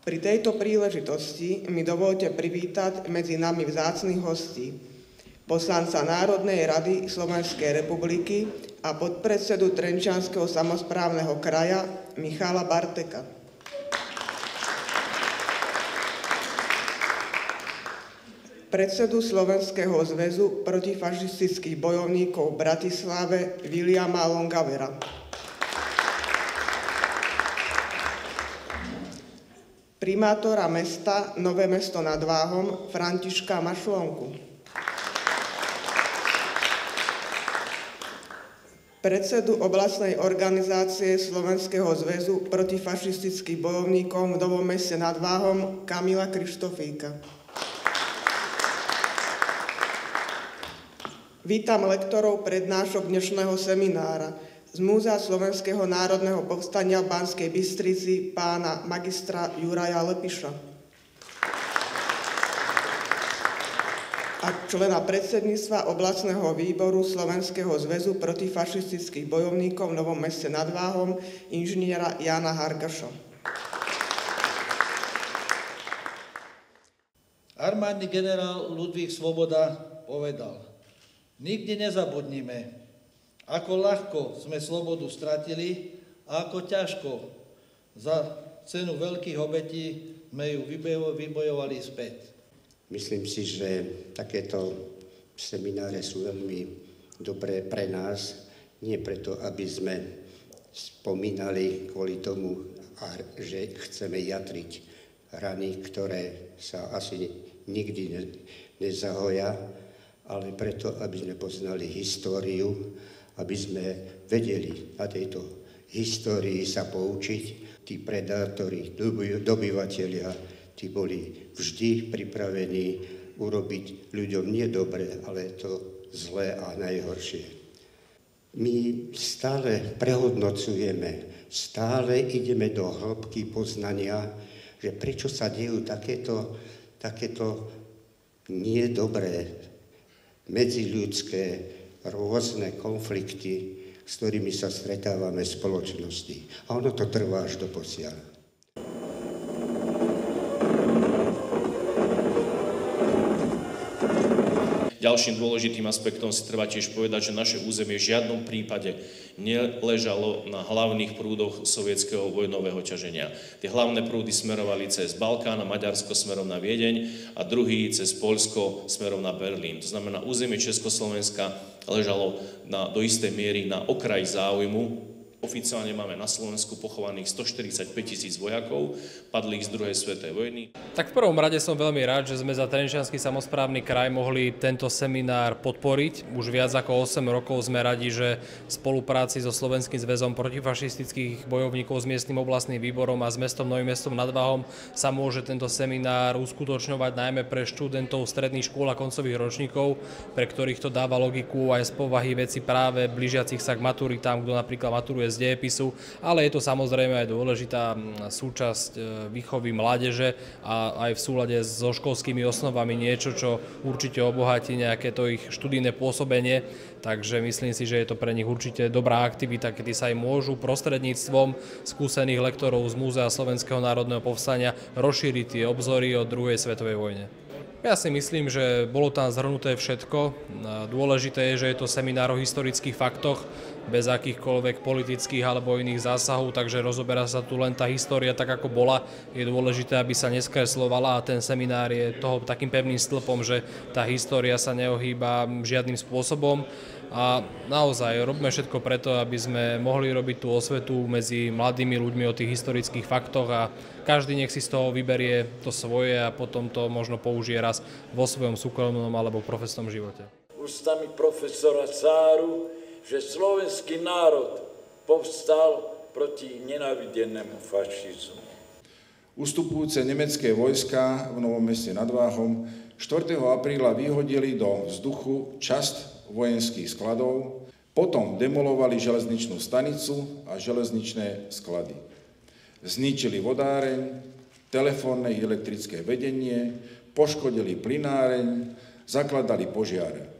Pri tejto príležitosti mi dovolte privítať medzi nami vzácnych hostí, poslanca Národnej rady Slovenskej republiky a podpredsedu Trenčianskeho samosprávneho kraja Michala Barteka. Predsedu Slovenského zväzu protifašistických bojovníkov v Bratislave Viliama Longavera. Primátora mesta Nové Mesto nad Váhom Františka Mašlonku. Predsedu oblastnej organizácie Slovenského zväzu protifašistických bojovníkov v Novom Meste nad Váhom Kamila Krištofíka. Vítam lektorov prednášok dnešného seminára z Múzea Slovenského národného povstania v Banskej Bystrici pána magistra Juraja Lepiša a člena predsedníctva oblastného výboru Slovenského zväzu protifašistických bojovníkov v Novom Meste nad Váhom inžiniera Jána Hargaša. Armádny generál Ludvík Svoboda povedal: nikdy nezabudnime, ako ľahko sme slobodu stratili a ako ťažko za cenu veľkých obetí sme ju vybojovali späť. Myslím si, že takéto semináre sú veľmi dobré pre nás, nie preto, aby sme spomínali kvôli tomu, že chceme jatriť rany, ktoré sa asi nikdy nezahoja, ale preto, aby sme poznali históriu, aby sme vedeli na tejto histórii sa poučiť. Tí predátori, dobyvatelia, tí boli vždy pripravení urobiť ľuďom nie dobre, ale to zlé a najhoršie. My stále prehodnocujeme, stále ideme do hĺbky poznania, že prečo sa dejú takéto nedobré medziľudské rôzne konflikty, s ktorými sa stretávame v spoločnosti. A ono to trvá až do posiaľ. Ďalším dôležitým aspektom si treba tiež povedať, že naše územie v žiadnom prípade neležalo na hlavných prúdoch sovietskeho vojnového ťaženia. Tie hlavné prúdy smerovali cez Balkán a Maďarsko smerom na Viedeň a druhý cez Poľsko smerom na Berlín. To znamená, územie Československa ležalo do istej miery na okraji záujmu. Oficiálne máme na Slovensku pochovaných 145 000 vojakov, padlých z druhej svetovej vojny. Tak v prvom rade som veľmi rád, že sme za Trenčiansky samosprávny kraj mohli tento seminár podporiť. Už viac ako 8 rokov sme radi, že v spolupráci so Slovenským zväzom protifašistických bojovníkov s miestnym oblastným výborom a s mestom Novým Mestom nad Váhom sa môže tento seminár uskutočňovať najmä pre študentov stredných škôl a koncových ročníkov, pre ktorých to dáva logiku aj z povahy veci práve blížiacich sa k maturitám, kto napríklad maturuje z dejepisu, ale je to samozrejme aj dôležitá súčasť výchovy mládeže a aj v súlade so školskými osnovami niečo, čo určite obohatí nejaké to ich študijné pôsobenie. Takže myslím si, že je to pre nich určite dobrá aktivita, kedy sa aj môžu prostredníctvom skúsených lektorov z Múzea Slovenského národného povstania rozšíriť tie obzory o druhej svetovej vojne. Ja si myslím, že bolo tam zhrnuté všetko. Dôležité je, že je to seminár o historických faktoch, bez akýchkoľvek politických alebo iných zásahov, takže rozoberá sa tu len tá história tak, ako bola. Je dôležité, aby sa neskreslovala a ten seminár je toho takým pevným stĺpom, že tá história sa neohýba žiadnym spôsobom. A naozaj robíme všetko preto, aby sme mohli robiť tú osvetu medzi mladými ľuďmi o tých historických faktoch a každý nech si z toho vyberie to svoje a potom to možno použije raz vo svojom súkromnom alebo profesnom živote. Ústami profesora Sáru, že slovenský národ povstal proti nenávidennému fašizmu. Ustupujúce nemecké vojska v Novom Meste nad Váhom 4. apríla vyhodili do vzduchu časť vojenských skladov, potom demolovali železničnú stanicu a železničné sklady. Zničili vodáreň, telefónne i elektrické vedenie, poškodili plynáreň, zakladali požiare.